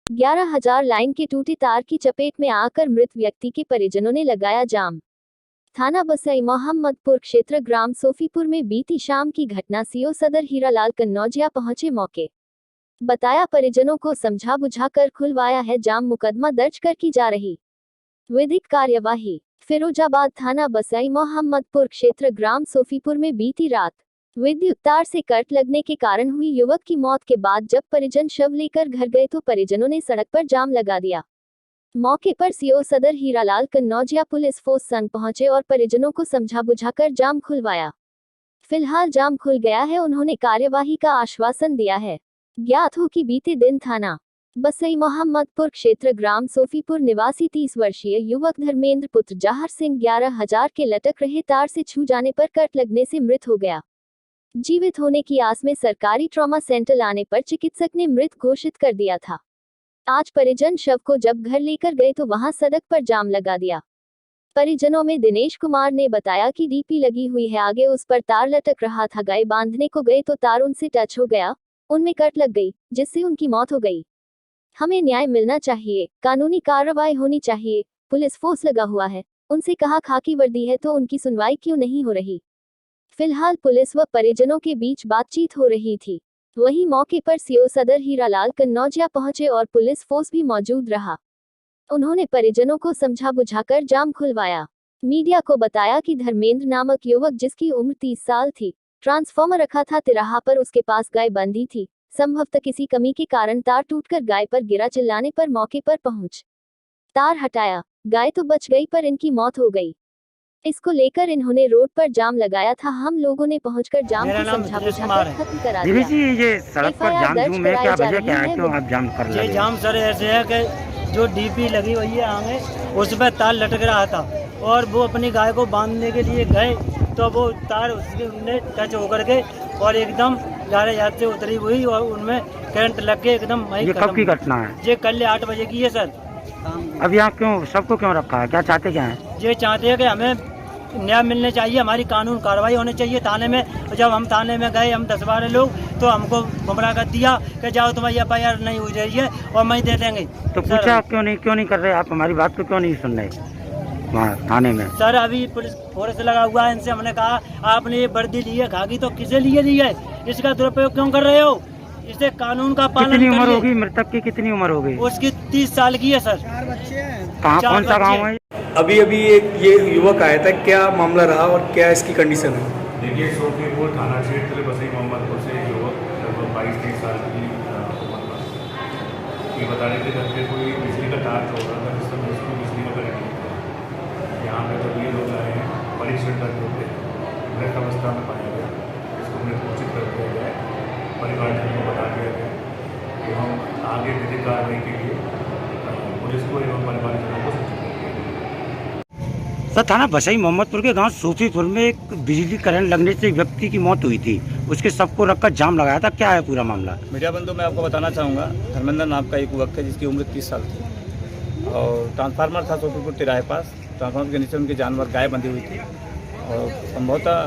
11,000 line के टूटे तार की चपेट में आकर मृत व्यक्ति के परिजनों ने लगाया जाम। थाना बसई मोहम्मदपुर क्षेत्र ग्राम सोफीपुर में बीती शाम की घटना सीओ सदर हीरालाल कन्नौजिया पहुंचे मौके। बताया परिजनों को समझा बुझाकर खुलवाया है जाम, मुकदमा दर्ज कर की जा रही विधिक कार्यवाही। फिरोजाबाद थाना बसई मोहम्मदपुर क्षेत्र ग्राम सोफीपुर में बीती रात विद्युत तार से कट लगने के कारण हुई युवक की मौत के बाद जब परिजन शव लेकर घर गए तो परिजनों ने सड़क पर जाम लगा दिया। मौके पर सीओ सदर हीरालाल कन्नौजिया पुलिस फोर्स संग पहुंचे और परिजनों को समझा बुझाकर जाम खुलवाया। फिलहाल जाम खुल गया है, उन्होंने कार्यवाही का आश्वासन दिया है। ज्ञात हो कि बीते दिन थाना बसई मोहम्मदपुर क्षेत्र ग्राम सोफीपुर निवासी 30 वर्षीय युवक धर्मेंद्र पुत्र जहार सिंह 11,000 के लटक रहे तार से छू जाने पर कट लगने से मृत हो गया। जीवित होने की आस में सरकारी ट्रॉमा सेंटर लाने पर चिकित्सक ने मृत घोषित कर दिया था। आज परिजन शव को जब घर लेकर गए तो वहां सड़क पर जाम लगा दिया। परिजनों में दिनेश कुमार ने बताया कि डीपी लगी हुई है, आगे उस पर तार लटक रहा था, गाय बांधने को गए तो तार उनसे टच हो गया, उनमें कट लग गई जिससे उनकी मौत हो गई। हमें न्याय मिलना चाहिए, कानूनी कार्रवाई होनी चाहिए, पुलिस फोर्स लगा हुआ है, उनसे कहा खाकी वर्दी है तो उनकी सुनवाई क्यों नहीं हो रही। फिलहाल पुलिस व परिजनों के बीच बातचीत हो रही थी। वहीं मौके पर सीओ सदर हीरालाल कन्नौजिया पहुंचे और पुलिस फोर्स भी मौजूद रहा। उन्होंने परिजनों को समझा बुझाकर जाम खुलवाया। मीडिया को बताया कि धर्मेंद्र नामक युवक जिसकी उम्र 30 साल थी, ट्रांसफार्मर रखा था तिराहा पर, उसके पास गाय बंधी थी। संभवतः किसी कमी के कारण तार टूटकर गाय पर गिरा, चिल्लाने पर मौके पर पहुंच तार हटाया। गाय तो बच गई पर इनकी मौत हो गई। इसको लेकर इन्होंने रोड पर जाम लगाया था। हम लोगों ने पहुंचकर जाम को समझा बुझाकर खत्म करा दिया। जी, ये सड़क पर जाम क्यों है, क्या वजह क्या है, क्यों आप जाम कर रहे हैं? ये जाम सर ऐसे है कि जो डीपी लगी हुई है आगे, उस पर तार लटक रहा था और वो अपनी गाय को बांधने के लिए गए तो वो तार उसके टच होकर के और एकदम गाड़ी याद से उतरी हुई और उनमें करंट लग के एकदम वही। ये कब की घटना है? ये कल 8 बजे की है सर। अब यहाँ क्यों सबको क्यों रखा है, क्या चाहते क्या है? ये चाहते हैं कि हमें न्याय मिलने चाहिए, हमारी कानून कार्रवाई होनी चाहिए थाने में। जब हम थाने में गए, हम 10-12 लोग, तो हमको गुमराह कर दिया कि जाओ तुम्हारी FIR नहीं हुई रही है और मैं दे देंगे। तो पूछा आप क्यों नहीं कर रहे, आप हमारी बात को क्यों नहीं सुन रहे वहाँ थाने में? सर अभी पुलिस फोर्स लगा हुआ है, इनसे हमने कहा आपने ये वर्दी ली है खाकी तो किसे लिए ली है, इसका दुरुपयोग क्यों कर रहे हो, इसे कानून का पालन करिए। कितनी उम्र होगी मृतक की, कितनी उम्र हो गई? उसकी 30 साल की है सर। 4 बच्चे हैं। कहाँ, कौन सा गाँव है? अभी ये युवक आया था, क्या मामला रहा और क्या इसकी कंडीशन है? देखिए, सोफीपुर थाना क्षेत्र बसई मोहम्मदपुर से युवक लगभग 22-23 साल की उम्र का ये बता रहे थे घर पे कोई बिजली का तार छोड़ रहा था, जिस समय उसको बिजली का करंट मिला। यहाँ पे जब ये लोग आए हैं, परीक्षण करते थे, मृत अवस्था में पाया गया, इसको मृत घोषित कर दिया गया है। परिवारजन को बता दिया गया कि हम आगे विधिक कार्रवाई के लिए पुलिस को एवं परिवारजनों को सूचित करेंगे। सर, थाना बसई मोहम्मदपुर के गांव सोफीपुर में एक बिजली करंट लगने से एक व्यक्ति की मौत हुई थी, उसके सबको रखकर जाम लगाया था, क्या है पूरा मामला? मीडिया बंधु, मैं आपको बताना चाहूँगा, धर्मेंद्र नाम का एक युवक है जिसकी उम्र 30 साल थी और ट्रांसफार्मर था सोफीपुर तिराहे पास। ट्रांसफार्मर के नीचे उनकी जानवर गाय बंधी हुई थी और संभवतः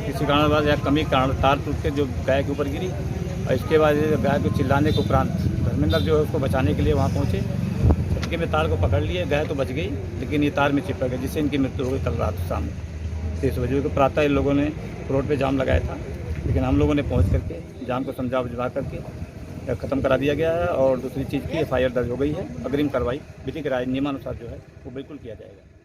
किसी कारणवश या कमी कारण तार टूट के जो गाय के ऊपर गिरी और इसके बाद गाय को चिल्लाने के उपरांत धर्मेंद्र जो है उसको बचाने के लिए वहाँ पहुँचे। झटके में तार को पकड़ लिए, गाय तो बच गई लेकिन ये तार में चिपक गई, जिससे इनकी मृत्यु हो गई कल रात शाम 3 बजे को। प्रातः इन लोगों ने रोड पे जाम लगाया था, लेकिन हम लोगों ने पहुंच करके जाम को समझा बुझा करके ख़त्म करा दिया गया है और दूसरी चीज़ की FIR दर्ज हो गई है। अग्रिम कार्रवाई विधिक राय नियमानुसार जो है वो बिल्कुल किया जाएगा।